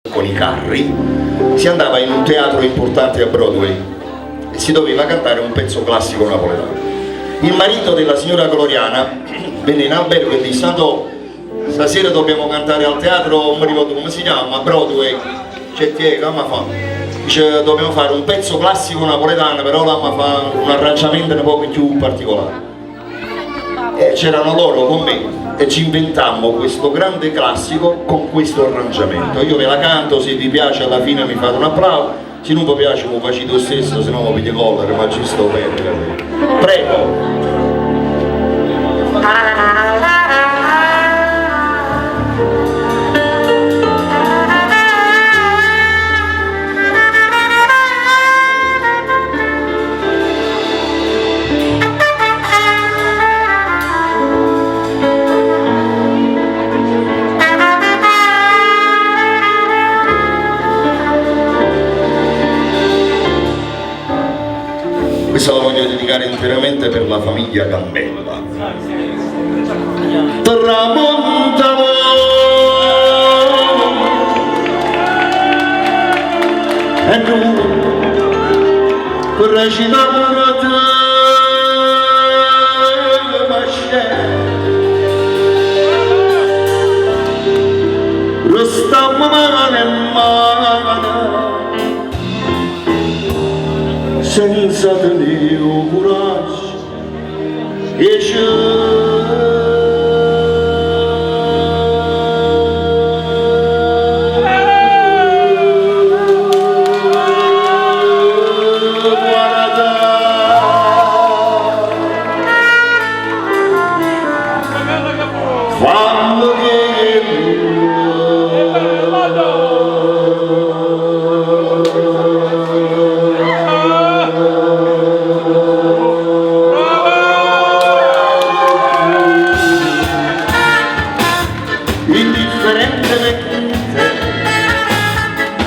con i carri, si andava in un teatro importante a Broadway e si doveva cantare un pezzo classico napoletano. Il marito della signora Gloriana venne in albergo e disse: Santo, stasera dobbiamo cantare al teatro, non mi ricordo come si chiama, a Broadway. C'è che ma fa? Dice: dobbiamo fare un pezzo classico napoletano, però la fa un arrangiamento un po' più particolare. E c'erano loro con me e ci inventammo questo grande classico con questo arrangiamento. Io ve la canto, se vi piace alla fine mi fate un applauso, se non vi piace mi facete lo stesso, se no mi pide collare, ma ci sto bene. Prego. Questa la voglio dedicare interamente per la famiglia Gambella. Tramontano e noi recitavamo una tema restammo mano in mano senza tenere coraggio e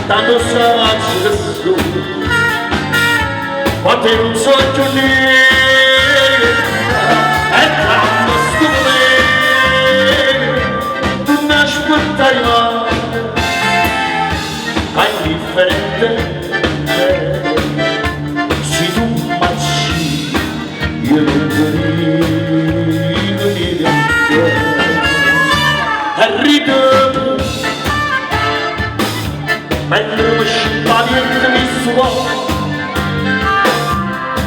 tanto saggio che sono, ma te non so più nero, e quando sto bene, tu mi aspettare mai, ma indifferente, se tu macci, io non venivo e ritorno. Mentre mi scippati e mi suò,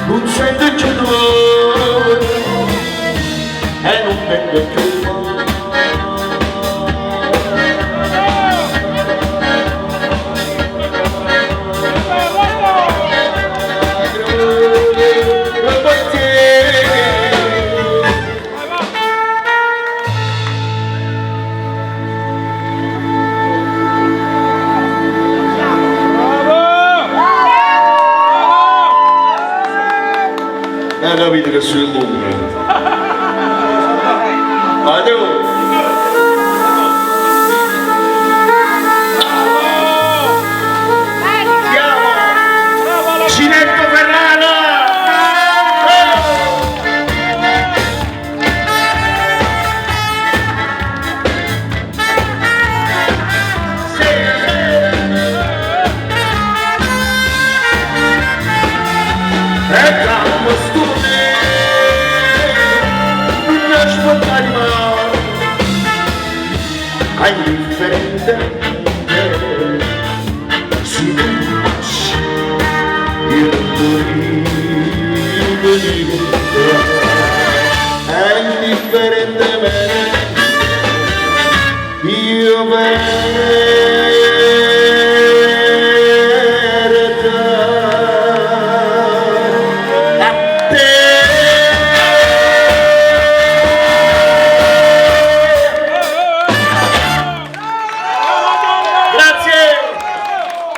non sento più dolore e non vengo più capite che sono lungo.